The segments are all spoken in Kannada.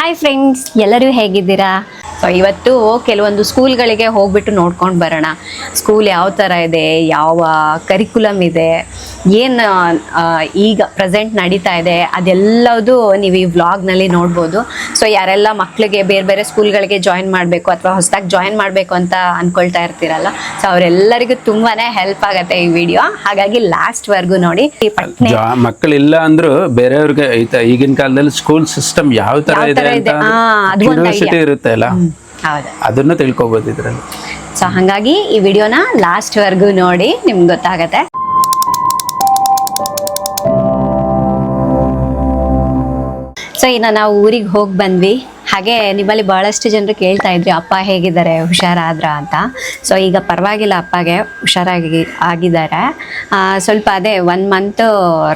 ಹಾಯ್ ಫ್ರೆಂಡ್ಸ್, ಎಲ್ಲರೂ ಹೇಗಿದ್ದೀರಾ? ಸೊ ಇವತ್ತು ಕೆಲವೊಂದು ಸ್ಕೂಲ್ಗಳಿಗೆ ಹೋಗ್ಬಿಟ್ಟು ನೋಡ್ಕೊಂಡು ಬರೋಣ. ಸ್ಕೂಲ್ ಯಾವ ಥರ ಇದೆ, ಯಾವ ಕರಿಕ್ಯುಲಮ್ ಇದೆ, ಏನು ಈಗ ಪ್ರೆಸೆಂಟ್ ನಡೀತಾ ಇದೆ, ಅದೆಲ್ಲದು ನೀವು ಈ ವ್ಲಾಗ್ನಲ್ಲಿ ನೋಡ್ಬೋದು. ಸೊ ಯಾರೆಲ್ಲ ಮಕ್ಕಳಿಗೆ ಬೇರೆ ಬೇರೆ ಸ್ಕೂಲ್ಗಳಿಗೆ ಜಾಯಿನ್ ಮಾಡಬೇಕು ಅಥವಾ ಹೊಸದಾಗಿ ಜಾಯಿನ್ ಮಾಡಬೇಕು ಅಂತ ಅಂದ್ಕೊಳ್ತಾ ಇರ್ತೀರಲ್ಲ, ಸೊ ಅವರೆಲ್ಲರಿಗೂ ತುಂಬಾ ಹೆಲ್ಪ್ ಆಗುತ್ತೆ ಈ ವಿಡಿಯೋ. ಹಾಗಾಗಿ ಲಾಸ್ಟ್ವರೆಗೂ ನೋಡಿ. ಮಕ್ಕಳಿಲ್ಲ ಅಂದ್ರೂ ಬೇರೆಯವ್ರಿಗೆ ಈಗಿನ ಕಾಲದಲ್ಲಿ ಸ್ಕೂಲ್ ಸಿಸ್ಟಮ್ ಯಾವ ತರ ಇದೆ ಯೂನಿವರ್ಸಿಟಿ ಇರುತ್ತೆ ಅಲ್ಲ, ಅದನ್ನ ತಿಳ್ಕೊಬಹುದು ಇದ್ರಲ್ಲಿ. ಸೊ ಹಾಗಾಗಿ ಈ ವಿಡಿಯೋನ ಲಾಸ್ಟ್ ವರ್ಗೂ ನೋಡಿ, ನಿಮ್ಗೆ ಗೊತ್ತಾಗತ್ತೆ. ಸೊ ಇನ್ನು ನಾವು ಊರಿಗೆ ಹೋಗಿ ಬಂದ್ವಿ. ಹಾಗೆ ನಿಮ್ಮಲ್ಲಿ ಬಹಳಷ್ಟು ಜನರು ಕೇಳ್ತಾ ಇದ್ರಿ, ಅಪ್ಪ ಹೇಗಿದ್ದಾರೆ, ಹುಷಾರಾದ್ರ ಅಂತ. ಸೊ ಈಗ ಪರವಾಗಿಲ್ಲ, ಅಪ್ಪಗೆ ಆಗಿದ್ದಾರೆ. ಸ್ವಲ್ಪ ಅದೇ 1 ಮಂತ್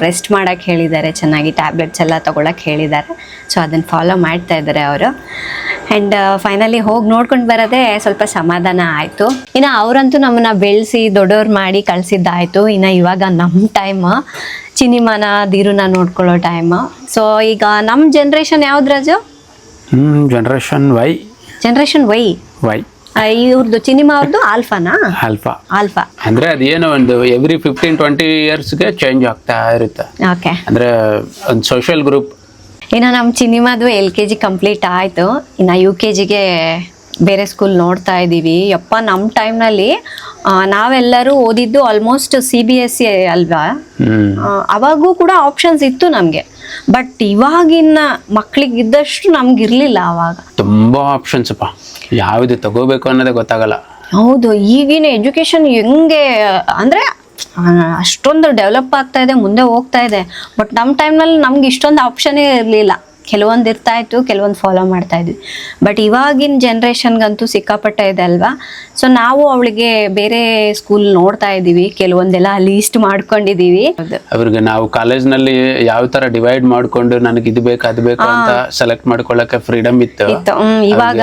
ರೆಸ್ಟ್ ಮಾಡೋಕ್ಕೆ ಹೇಳಿದ್ದಾರೆ, ಚೆನ್ನಾಗಿ ಟ್ಯಾಬ್ಲೆಟ್ಸ್ ಎಲ್ಲ ತೊಗೊಳಕ್ಕೆ ಹೇಳಿದ್ದಾರೆ. ಸೊ ಅದನ್ನು ಫಾಲೋ ಮಾಡ್ತಾ ಇದ್ದಾರೆ ಅವರು. ಆ್ಯಂಡ್ ಫೈನಲಿ ಹೋಗಿ ನೋಡ್ಕೊಂಡು ಬರೋದೇ ಸ್ವಲ್ಪ ಸಮಾಧಾನ ಆಯಿತು. ಇನ್ನು ಅವರಂತೂ ನಮ್ಮನ್ನ ಬೆಳೆಸಿ ದೊಡ್ಡವ್ರು ಮಾಡಿ ಕಳಿಸಿದ್ದಾಯಿತು. ಇನ್ನು ಇವಾಗ ನಮ್ಮ ಟೈಮ್ ಚಿನಿಮಾನ ದೀರುನ ನೋಡ್ಕೊಳ್ಳೋ ಟೈಮ್. ಸೊ ಈಗ ನಮ್ಮ ಜನ್ರೇಷನ್ ಯಾವ್ದು ರಾಜು? ಜನರೇಷನ್ ವೈ ಇವ್ರದ್ದು ಸಿನಿಮಾ ಅವ್ರದ್ದು ಆಲ್ಫಾನಾ? ಆಲ್ಫಾ ಅಂದ್ರೆ ಅದೇನೋ ಒಂದು ಎವ್ರಿ 15-20 ಇಯರ್ಸ್ಗೆ ಚೇಂಜ್ ಆಗ್ತಾ ಇರುತ್ತೆ. ಓಕೆ, ಅಂದ್ರೆ ಒಂದು ಸೋಷಿಯಲ್ ಗ್ರೂಪ್. ಇನ್ನು ನಮ್ಮ ಸಿನಿಮಾದು LKG ಕಂಪ್ಲೀಟ್ ಆಯಿತು. ಇನ್ನು UKGಗೆ ಬೇರೆ ಸ್ಕೂಲ್ ನೋಡ್ತಾ ಇದ್ದೀವಿ. ಯಪ್ಪ, ನಮ್ಮ ಟೈಮ್ನಲ್ಲಿ ನಾವೆಲ್ಲರೂ ಓದಿದ್ದು ಆಲ್ಮೋಸ್ಟ್ CBSE ಅಲ್ವಾ? ಅವಾಗೂ ಕೂಡ ಆಪ್ಷನ್ಸ್ ಇತ್ತು ನಮಗೆ. ಬಟ್ ಇವಾಗಿನ ಮಕ್ಳಿಗೆ ಇದ್ದಷ್ಟು ನಮ್ಗಿರ್ಲಿಲ್ಲ ಅವಾಗ. ತುಂಬಾ ಆಪ್ಷನ್ಸ್ ಅಪ್ಪ, ಯಾವ್ದು ತಗೋಬೇಕು ಅನ್ನೋದೇ ಗೊತ್ತಾಗಲ್ಲ. ಹೌದು, ಈಗಿನ ಎಜುಕೇಶನ್ ಹೆಂಗೆ ಅಂದ್ರೆ ಅಷ್ಟೊಂದು ಡೆವಲಪ್ ಆಗ್ತಾ ಇದೆ, ಮುಂದೆ ಹೋಗ್ತಾ ಇದೆ. ಬಟ್ ನಮ್ಮ ಟೈಮ್ನಲ್ಲಿ ನಮ್ಗೆ ಇಷ್ಟೊಂದು ಆಪ್ಷನ್ನೇ ಇರಲಿಲ್ಲ. ಕೆಲವೊಂದು ಇರ್ತಾ ಇತ್ತು, ಕೆಲವೊಂದು ಫಾಲೋ ಮಾಡ್ತಾ ಇದ್ವಿ. ಬಟ್ ಇವಾಗಿನ ಜನ್ರೇಷನ್ಗಂತೂ ಸಿಕ್ಕಾಪಟ್ಟೆ ಇದೆ ಅಲ್ವಾ? ಸೊ ನಾವು ಅವಳಿಗೆ ಬೇರೆ ಸ್ಕೂಲ್ ನೋಡ್ತಾ ಇದ್ದೀವಿ, ಕೆಲವೊಂದೆಲ್ಲ ಲೀಸ್ಟ್ ಮಾಡ್ಕೊಂಡಿದೀವಿ. ಅವ್ರಿಗೆ ನಾವು ಕಾಲೇಜ್ನಲ್ಲಿ ಯಾವ ತರ ಡಿವೈಡ್ ಮಾಡ್ಕೊಂಡು ನನಗೆ ಇದು ಬೇಕು ಅದು ಬೇಕು ಅಂತ ಸೆಲೆಕ್ಟ್ ಮಾಡ್ಕೊಳ್ಳಕ್ಕೆ ಫ್ರೀಡಮ್ ಇತ್ತು. ಇವಾಗ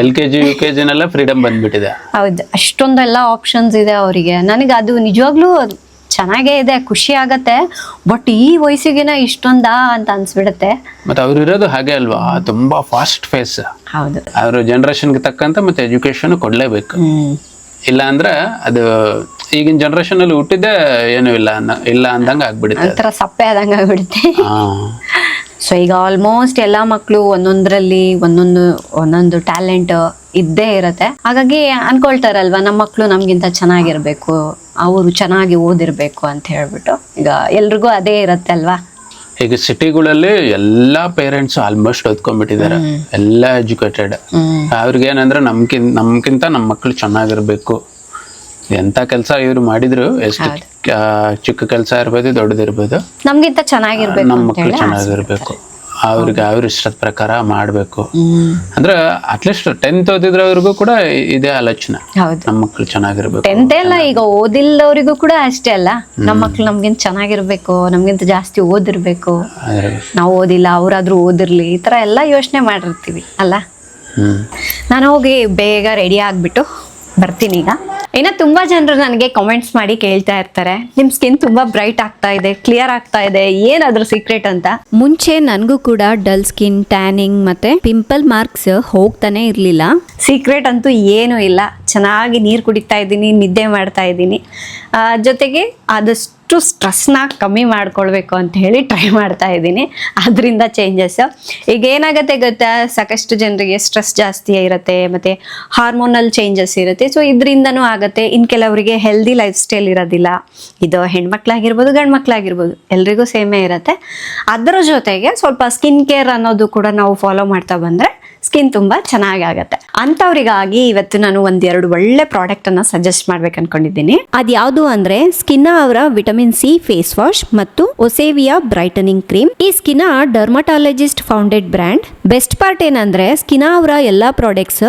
LKG UKG ಫ್ರೀಡಮ್ ಬಂದ್ಬಿಟ್ಟಿದೆ. ಹೌದು, ಅಷ್ಟೊಂದೆಲ್ಲ ಆಪ್ಷನ್ಸ್ ಇದೆ ಅವರಿಗೆ. ನನಗೆ ಅದು ನಿಜವಾಗ್ಲೂ ಚೆನ್ನಾಗೇ ಇದೆ, ಖುಷಿ ಆಗತ್ತೆ. ಬಟ್ ಈ ವಯಸ್ಸಿಗೆನ ಇಷ್ಟೊಂದಾ ಅಂತ ಅನ್ಸ್ಬಿಡತ್ತೆ. ಮತ್ತೆ ಅವ್ರು ಇರೋದು ಹಾಗೆ ಅಲ್ವಾ, ತುಂಬಾ ಫಾಸ್ಟ್ ಫೇಸ್. ಹೌದು, ಅವ್ರ ಜನರೇಷನ್ಗೆ ತಕ್ಕಂತ ಮತ್ತೆ ಎಜುಕೇಶನ್ ಕೊಡ್ಲೇಬೇಕು. ಇಲ್ಲ ಅಂದ್ರೆ ಅದು ಈಗಿನ ಜನರೇಷನ್ ಅಲ್ಲಿ ಹುಟ್ಟಿದ್ದೆ ಏನು ಇಲ್ಲ ಅಂದಂಗ ಆಗ್ಬಿಡುತ್ತೆ, ಒಂಥರ ಸಪ್ಪೆ ಆದಂಗ ಆಗ್ಬಿಡುತ್ತೆ. ಸೊ ಈಗ ಆಲ್ಮೋಸ್ಟ್ ಎಲ್ಲ ಮಕ್ಕಳು ಒಂದೊಂದ್ರಲ್ಲಿ ಒಂದೊಂದು ಟ್ಯಾಲೆಂಟ್ ಇದ್ದೇ ಇರತ್ತೆ. ಹಾಗಾಗಿ ಅನ್ಕೊಳ್ತಾರಲ್ವಾ, ನಮ್ಮ ಮಕ್ಕಳು ನಮ್ಗಿಂತ ಚೆನ್ನಾಗಿರ್ಬೇಕು, ಅವರು ಚೆನ್ನಾಗಿ ಓದಿರ್ಬೇಕು ಅಂತ ಹೇಳ್ಬಿಟ್ಟು. ಈಗ ಎಲ್ರಿಗೂ ಅದೇ ಇರತ್ತೆ ಅಲ್ವಾ? ಈಗ ಸಿಟಿಗಳಲ್ಲಿ ಎಲ್ಲಾ ಪೇರೆಂಟ್ಸ್ ಆಲ್ಮೋಸ್ಟ್ ಓದ್ಕೊಂಡ್ಬಿಟ್ಟಿದ್ದಾರೆ, ಎಲ್ಲ ಎಜುಕೇಟೆಡ್. ಅವ್ರಿಗೆ ಏನಂದ್ರೆ ನಮ್ಗಿಂತ ನಮ್ಮ ಮಕ್ಕಳು ಚೆನ್ನಾಗಿರ್ಬೇಕು. ಎಂತ ಕೆಲಸ ಇವ್ರು ಮಾಡಿದ್ರು, ಎಷ್ಟು ಚಿಕ್ಕ ಕೆಲಸ ಇರ್ಬೋದು ದೊಡ್ಡದಿರ್ಬೋದು, ನಮ್ಗಿಂತ ಚೆನ್ನಾಗಿರ್ಬೇಕು, ನಮ್ಮ ಮಕ್ಕಳು ಚೆನ್ನಾಗಿರ್ಬೇಕು, ಅವ್ರಿಗೆ ಅವ್ರ ಇಷ್ಟದ ಪ್ರಕಾರ ಮಾಡ್ಬೇಕು. ಅಂದ್ರೆ ಅಟ್ಲೀಸ್ಟ್ 10th ಓದಿದ್ರವ್ರಿಗೂ ಕೂಡ ಇದೇ ಆಲೋಚನೆ, ನಮ್ಮ ಮಕ್ಕಳು ಚೆನ್ನಾಗಿರ್ಬೇಕು. 10th ಎಲ್ಲ ಈಗ ಓದಿಲ್ಲದವರಿಗೂ ಕೂಡ ಅಷ್ಟೇ ಅಲ್ಲ, ನಮ್ಮ ಮಕ್ಳು ನಮ್ಗಿಂತ ಚೆನ್ನಾಗಿರ್ಬೇಕು, ನಮ್ಗಿಂತ ಜಾಸ್ತಿ ಓದಿರ್ಬೇಕು, ನಾವು ಓದಿಲ್ಲ ಅವ್ರಾದ್ರೂ ಓದಿರ್ಲಿ, ಈ ತರ ಎಲ್ಲ ಯೋಚನೆ ಮಾಡಿರ್ತೀವಿ ಅಲ್ಲ. ನಾನು ಹೋಗಿ ಬೇಗ ರೆಡಿ ಆಗ್ಬಿಟ್ಟು ಬರ್ತೀನಿ. ಈಗ ಇನ್ನು ತುಂಬಾ ಜನರು ನನಗೆ ಕಾಮೆಂಟ್ಸ್ ಮಾಡಿ ಕೇಳ್ತಾ ಇರ್ತಾರೆ, ನಿಮ್ ಸ್ಕಿನ್ ತುಂಬಾ ಬ್ರೈಟ್ ಆಗ್ತಾ ಇದೆ, ಕ್ಲಿಯರ್ ಆಗ್ತಾ ಇದೆ, ಏನಾದ್ರೂ ಸೀಕ್ರೆಟ್ ಅಂತ. ಮುಂಚೆ ನನಗೂ ಕೂಡ ಡಲ್ ಸ್ಕಿನ್, ಟ್ಯಾನಿಂಗ್ ಮತ್ತೆ ಪಿಂಪಲ್ ಮಾರ್ಕ್ಸ್ ಹೋಗ್ತಾನೆ ಇರ್ಲಿಲ್ಲ. ಸೀಕ್ರೆಟ್ ಅಂತೂ ಏನೂ ಇಲ್ಲ, ಚೆನ್ನಾಗಿ ನೀರು ಕುಡಿತಾ ಇದ್ದೀನಿ, ನಿದ್ದೆ ಮಾಡ್ತಾ ಇದ್ದೀನಿ, ಜೊತೆಗೆ ಆದಷ್ಟು ಸ್ಟ್ರೆಸ್ನ ಕಮ್ಮಿ ಮಾಡ್ಕೊಳ್ಬೇಕು ಅಂತ ಹೇಳಿ ಟ್ರೈ ಮಾಡ್ತಾ ಇದ್ದೀನಿ. ಅದರಿಂದ ಚೇಂಜಸ್. ಈಗ ಏನಾಗುತ್ತೆ ಗೊತ್ತಾ, ಸಾಕಷ್ಟು ಜನರಿಗೆ ಸ್ಟ್ರೆಸ್ ಜಾಸ್ತಿ ಇರುತ್ತೆ, ಮತ್ತೆ ಹಾರ್ಮೋನಲ್ ಚೇಂಜಸ್ ಇರುತ್ತೆ. ಸೊ ಇದರಿಂದನೂ ಆಗುತ್ತೆ. ಇನ್ನು ಕೆಲವರಿಗೆ ಹೆಲ್ದಿ ಲೈಫ್ ಸ್ಟೈಲ್ ಇರೋದಿಲ್ಲ. ಇದು ಹೆಣ್ಮಕ್ಳಾಗಿರ್ಬೋದು ಗಂಡು ಮಕ್ಳಾಗಿರ್ಬೋದು, ಎಲ್ರಿಗೂ ಸೇಮೇ ಇರುತ್ತೆ. ಅದರ ಜೊತೆಗೆ ಸ್ವಲ್ಪ ಸ್ಕಿನ್ ಕೇರ್ ಅನ್ನೋದು ಕೂಡ ನಾವು ಫಾಲೋ ಮಾಡ್ತಾ ಬಂದರೆ ಸ್ಕಿನ್ ತುಂಬ ಚೆನ್ನಾಗಾಗತ್ತೆ. ಅಂಥವ್ರಿಗಾಗಿ ಇವತ್ತು ನಾನು 1-2 ಒಳ್ಳೆ ಪ್ರಾಡಕ್ಟ್ ಅನ್ನ ಸಜೆಸ್ಟ್ ಮಾಡ್ಬೇಕು ಅನ್ಕೊಂಡಿದ್ದೀನಿ. ಅದ್ಯಾವುದು ಅಂದ್ರೆ ಸ್ಕಿನ್ ಅವರ ವಿಟಮಿನ್ C ಫೇಸ್ ವಾಶ್ ಮತ್ತು ಒಸೇವಿಯಾ ಬ್ರೈಟನಿಂಗ್ ಕ್ರೀಮ್. ಈ skin dermatologist founded brand. Best part ಏನಂದ್ರೆ ಸ್ಕಿನ್ ಅವರ ಎಲ್ಲಾ ಪ್ರಾಡಕ್ಟ್ಸ್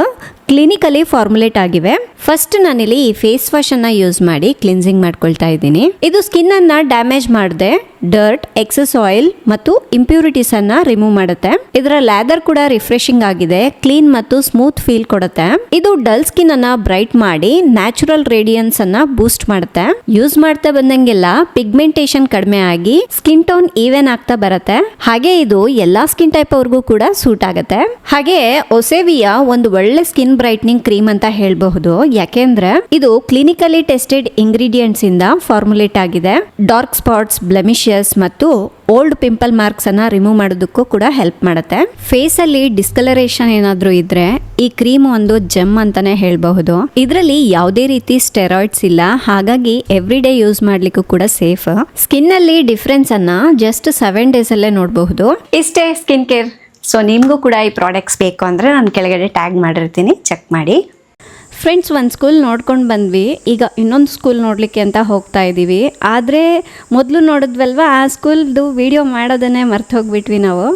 ಕ್ಲಿನಿಕಲಿ ಫಾರ್ಮುಲೇಟ್ ಆಗಿವೆ. ಫಸ್ಟ್ ನಾನಿಲ್ಲಿ ಈ ಫೇಸ್ ವಾಶ್ ಅನ್ನ ಯೂಸ್ ಮಾಡಿ ಕ್ಲಿನ್ಸಿಂಗ್ ಮಾಡ್ಕೊಳ್ತಾ ಇದ್ದೀನಿ. ಇದು ಸ್ಕಿನ್ ಅನ್ನ ಡ್ಯಾಮೇಜ್ ಮಾಡದೆ ಡರ್ಟ್, ಎಕ್ಸೆಸ್ ಆಯಿಲ್ ಮತ್ತು ಇಂಪ್ಯೂರಿಟೀಸ್ ಅನ್ನ ರಿಮೂವ್ ಮಾಡುತ್ತೆ. ಇದರ ಲ್ಯಾದರ್ ಕೂಡ ರಿಫ್ರೆಶಿಂಗ್ ಆಗಿದೆ, ಕ್ಲೀನ್ ಮತ್ತು ಸ್ಮೂತ್ ಫೀಲ್ ಕೊಡುತ್ತೆ. ಇದು ಡಲ್ ಸ್ಕಿನ್ ಅನ್ನ ಬ್ರೈಟ್ ಮಾಡಿ ನ್ಯಾಚುರಲ್ ರೇಡಿಯನ್ಸ್ ಅನ್ನ ಬೂಸ್ಟ್ ಮಾಡುತ್ತೆ. ಯೂಸ್ ಮಾಡ್ತಾ ಬಂದಂಗೆಲ್ಲ ಪಿಗ್ಮೆಂಟೇಶನ್ ಕಡಿಮೆ ಆಗಿ ಸ್ಕಿನ್ ಟೋನ್ ಈವನ್ ಆಗ್ತಾ ಬರುತ್ತೆ. ಹಾಗೆ ಇದು ಎಲ್ಲಾ ಸ್ಕಿನ್ ಟೈಪ್ ಅವ್ರಿಗೂ ಕೂಡ ಸೂಟ್ ಆಗುತ್ತೆ. ಹಾಗೆ ಒಸೇವಿಯಾ ಒಂದು ಒಳ್ಳೆ ಸ್ಕಿನ್ ಬ್ರೈಟ್ನಿಂಗ್ ಕ್ರೀಮ್ ಅಂತ ಹೇಳಬಹುದು. ಯಾಕೆಂದ್ರೆ ಇದು ಕ್ಲಿನಿಕಲಿ ಟೆಸ್ಟೆಡ್ ಇಂಗ್ರೀಡಿಯೆಂಟ್ಸ್ ಇಂದ ಫಾರ್ಮುಲೇಟ್ ಆಗಿದೆ. ಡಾರ್ಕ್ ಸ್ಪಾಟ್ಸ್, ಬ್ಲೆಮಿಷಸ್ ಮತ್ತು ಓಲ್ಡ್ ಪಿಂಪಲ್ ಮಾರ್ಕ್ಸ್ ಅನ್ನ ರಿಮೂವ್ ಮಾಡೋದಕ್ಕೂ ಕೂಡ ಹೆಲ್ಪ್ ಮಾಡುತ್ತೆ. ಫೇಸ್ ಅಲ್ಲಿ ಡಿಸ್ಕಲರೇಷನ್ ಏನಾದ್ರೂ ಇದ್ರೆ ಈ ಕ್ರೀಮ್ ಒಂದು ಜೆಮ್ ಅಂತಾನೆ ಹೇಳಬಹುದು. ಇದರಲ್ಲಿ ಯಾವುದೇ ರೀತಿ ಸ್ಟೆರಾಯ್ಡ್ಸ್ ಇಲ್ಲ, ಹಾಗಾಗಿ ಎವ್ರಿ ಡೇ ಯೂಸ್ ಮಾಡ್ಲಿಕ್ಕೂ ಕೂಡ ಸೇಫ್. ಸ್ಕಿನ್ ಅಲ್ಲಿ ಡಿಫ್ರೆನ್ಸ್ ಅನ್ನ ಜಸ್ಟ್ 7 days ಅಲ್ಲೇ ನೋಡಬಹುದು. ಇಷ್ಟೇ ಸ್ಕಿನ್ ಕೇರ್. ಸೊ ನಿಮಗೂ ಕೂಡ ಈ ಪ್ರಾಡಕ್ಟ್ಸ್ ಬೇಕು ಅಂದರೆ ನಾನು ಕೆಳಗಡೆ ಟ್ಯಾಗ್ ಮಾಡಿರ್ತೀನಿ, ಚೆಕ್ ಮಾಡಿ. ಫ್ರೆಂಡ್ಸ್, ಒಂದು ಸ್ಕೂಲ್ ನೋಡ್ಕೊಂಡು ಬಂದ್ವಿ, ಈಗ ಇನ್ನೊಂದು ಸ್ಕೂಲ್ ನೋಡಲಿಕ್ಕೆ ಅಂತ ಹೋಗ್ತಾ ಇದ್ದೀವಿ. ಆದರೆ ಮೊದಲು ನೋಡಿದ್ವಲ್ವ, ಆ ಸ್ಕೂಲ್ದು ವಿಡಿಯೋ ಮಾಡೋದನ್ನೇ ಮರ್ತು ಹೋಗ್ಬಿಟ್ವಿ ನಾವು.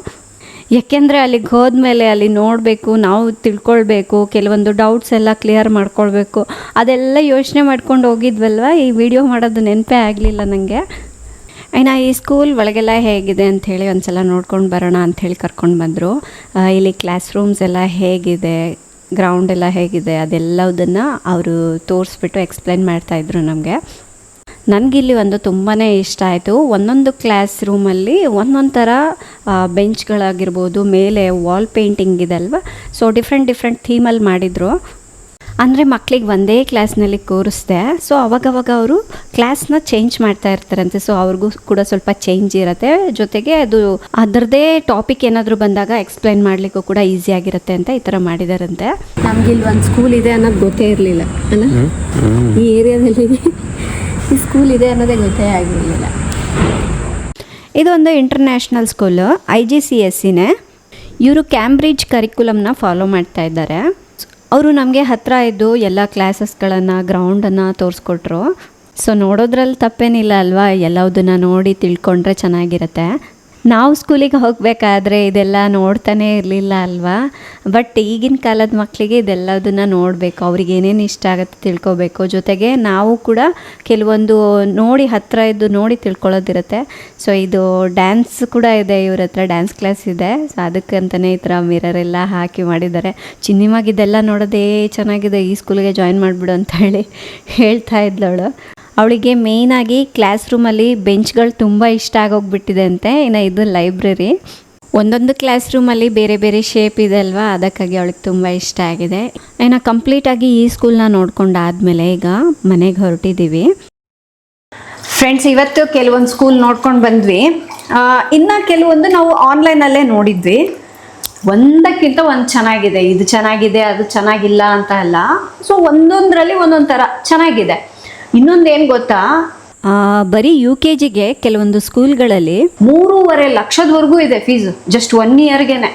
ಯಾಕೆಂದರೆ ಅಲ್ಲಿಗೆ ಹೋದ್ಮೇಲೆ ಅಲ್ಲಿ ನೋಡಬೇಕು, ನಾವು ತಿಳ್ಕೊಳ್ಬೇಕು, ಕೆಲವೊಂದು ಡೌಟ್ಸ್ ಎಲ್ಲ ಕ್ಲಿಯರ್ ಮಾಡ್ಕೊಳ್ಬೇಕು, ಅದೆಲ್ಲ ಯೋಚನೆ ಮಾಡ್ಕೊಂಡು ಹೋಗಿದ್ವಲ್ವ, ಈ ವಿಡಿಯೋ ಮಾಡೋದು ನೆನಪೇ ಆಗಲಿಲ್ಲ ನನಗೆ. ಇನ್ನು ಈ ಸ್ಕೂಲ್ ಒಳಗೆಲ್ಲ ಹೇಗಿದೆ ಅಂಥೇಳಿ ಒಂದು ಸಲ ನೋಡ್ಕೊಂಡು ಬರೋಣ ಅಂಥೇಳಿ ಕರ್ಕೊಂಡು ಬಂದರು. ಇಲ್ಲಿ ಕ್ಲಾಸ್ ರೂಮ್ಸ್ ಎಲ್ಲ ಹೇಗಿದೆ, ಗ್ರೌಂಡ್ ಎಲ್ಲ ಹೇಗಿದೆ, ಅದೆಲ್ಲದನ್ನು ಅವರು ತೋರಿಸ್ಬಿಟ್ಟು ಎಕ್ಸ್ಪ್ಲೈನ್ ಮಾಡ್ತಾಯಿದ್ರು ನಮಗೆ. ನನಗಿಲ್ಲಿ ಒಂದು ತುಂಬಾ ಇಷ್ಟ ಆಯಿತು. ಒಂದೊಂದು ಕ್ಲಾಸ್ ರೂಮಲ್ಲಿ ಒಂದೊಂದು ಥರ ಬೆಂಚ್ಗಳಾಗಿರ್ಬೋದು, ಮೇಲೆ ವಾಲ್ ಪೇಂಟಿಂಗ್ ಇದೆ ಅಲ್ವಾ, ಸೊ ಡಿಫ್ರೆಂಟ್ ಥೀಮಲ್ಲಿ ಮಾಡಿದರು. ಅಂದರೆ ಮಕ್ಕಳಿಗೆ ಒಂದೇ ಕ್ಲಾಸ್ನಲ್ಲಿ ಕೂರಿಸ್ದೆ, ಸೊ ಅವಾಗವಾಗ ಅವರು ಕ್ಲಾಸ್ನ ಚೇಂಜ್ ಮಾಡ್ತಾ ಇರ್ತಾರಂತೆ. ಸೊ ಅವ್ರಿಗೂ ಕೂಡ ಸ್ವಲ್ಪ ಚೇಂಜ್ ಇರುತ್ತೆ, ಜೊತೆಗೆ ಅದು ಅದರದ್ದೇ ಟಾಪಿಕ್ ಏನಾದರೂ ಬಂದಾಗ ಎಕ್ಸ್ಪ್ಲೈನ್ ಮಾಡಲಿಕ್ಕೂ ಕೂಡ ಈಸಿ ಆಗಿರುತ್ತೆ ಅಂತ ಈ ಥರ ಮಾಡಿದಾರಂತೆ. ನಮ್ಗೆ ಇಲ್ಲಿ ಒಂದು ಸ್ಕೂಲ್ ಇದೆ ಅನ್ನೋದು ಗೊತ್ತೇ ಇರಲಿಲ್ಲ ಅಲ್ಲ, ಈ ಏರಿಯಾದಲ್ಲಿ ಈ ಸ್ಕೂಲ್ ಇದೆ ಅನ್ನೋದೇ ಗೊತ್ತೇ ಆಗಿರಲಿಲ್ಲ. ಇದೊಂದು ಇಂಟರ್ನ್ಯಾಷನಲ್ ಸ್ಕೂಲು, IGCSEನೇ. ಇವರು ಕ್ಯಾಂಬ್ರಿಡ್ಜ್ ಕರಿಕ್ಯುಲಮ್ನ ಫಾಲೋ ಮಾಡ್ತಾ ಇದ್ದಾರೆ. ಅವರು ನಮಗೆ ಹತ್ತಿರ ಇದ್ದು ಎಲ್ಲ ಕ್ಲಾಸಸ್ಗಳನ್ನು, ಗ್ರೌಂಡನ್ನು ತೋರಿಸ್ಕೊಟ್ರು. ಸೊ ನೋಡೋದ್ರಲ್ಲಿ ತಪ್ಪೇನಿಲ್ಲ ಅಲ್ವಾ, ಎಲ್ಲದನ್ನು ನೋಡಿ ತಿಳ್ಕೊಂಡ್ರೆ ಚೆನ್ನಾಗಿರುತ್ತೆ. ನಾವು ಸ್ಕೂಲಿಗೆ ಹೋಗಬೇಕಾದ್ರೆ ಇದೆಲ್ಲ ನೋಡ್ತಾನೆ ಇರಲಿಲ್ಲ ಅಲ್ವಾ, ಬಟ್ ಈಗಿನ ಕಾಲದ ಮಕ್ಕಳಿಗೆ ಇದೆಲ್ಲದನ್ನು ನೋಡಬೇಕು, ಅವ್ರಿಗೆ ಏನೇನು ಇಷ್ಟ ಆಗುತ್ತೆ ತಿಳ್ಕೊಬೇಕು, ಜೊತೆಗೆ ನಾವು ಕೂಡ ಕೆಲವೊಂದು ನೋಡಿ ಹತ್ತಿರ ಇದ್ದು ನೋಡಿ ತಿಳ್ಕೊಳ್ಳೋದಿರುತ್ತೆ. ಸೊ ಇದು ಡ್ಯಾನ್ಸ್ ಕೂಡ ಇದೆ, ಇವ್ರ ಹತ್ರ ಡ್ಯಾನ್ಸ್ ಕ್ಲಾಸ್ ಇದೆ. ಸೊ ಅದಕ್ಕಂತಲೇ ಈ ಥರ ಮಿರರ್ ಎಲ್ಲ ಹಾಕಿ ಮಾಡಿದ್ದಾರೆ. ಚಿನ್ನಿಮಾಗಿ ಇದೆಲ್ಲ ನೋಡೋದೇ ಚೆನ್ನಾಗಿದೆ, ಈ ಸ್ಕೂಲಿಗೆ ಜಾಯಿನ್ ಮಾಡಿಬಿಡು ಅಂತ ಹೇಳಿ ಹೇಳ್ತಾ ಇದ್ಲವಳು. ಅವಳಿಗೆ ಮೇಯ್ನಾಗಿ ಕ್ಲಾಸ್ ರೂಮಲ್ಲಿ ಬೆಂಚ್ಗಳು ತುಂಬ ಇಷ್ಟ ಆಗೋಗ್ಬಿಟ್ಟಿದೆ ಅಂತೆ. ಇನ್ನು ಇದು ಲೈಬ್ರರಿ, ಒಂದೊಂದು ಕ್ಲಾಸ್ ರೂಮಲ್ಲಿ ಬೇರೆ ಬೇರೆ ಶೇಪ್ ಇದೆ ಅಲ್ವಾ, ಅದಕ್ಕಾಗಿ ಅವಳಿಗೆ ತುಂಬ ಇಷ್ಟ ಆಗಿದೆ. ಇನ್ನು ಕಂಪ್ಲೀಟಾಗಿ ಈ ಸ್ಕೂಲ್ನ ನೋಡ್ಕೊಂಡಾದ್ಮೇಲೆ ಈಗ ಮನೆಗೆ ಹೊರಟಿದ್ದೀವಿ. ಫ್ರೆಂಡ್ಸ್, ಇವತ್ತು ಕೆಲವೊಂದು ಸ್ಕೂಲ್ ನೋಡ್ಕೊಂಡು ಬಂದ್ವಿ. ಇನ್ನು ಕೆಲವೊಂದು ನಾವು ಆನ್ಲೈನಲ್ಲೇ ನೋಡಿದ್ವಿ. ಒಂದಕ್ಕಿಂತ ಒಂದು ಚೆನ್ನಾಗಿದೆ, ಇದು ಚೆನ್ನಾಗಿದೆ ಅದು ಚೆನ್ನಾಗಿಲ್ಲ ಅಂತ ಅಲ್ಲ. ಸೊ ಒಂದೊಂದರಲ್ಲಿ ಒಂದೊಂದು ಥರ ಚೆನ್ನಾಗಿದೆ. ಇನ್ನೊಂದೇನು ಗೊತ್ತಾ, ಬರೀ UKGಗೆ ಕೆಲವೊಂದು ಸ್ಕೂಲ್ಗಳಲ್ಲಿ 3.5 ಲಕ್ಷದವರೆಗೂ ಇದೆ ಫೀಸು, ಜಸ್ಟ್ 1 ಇಯರ್ಗೆನೆ.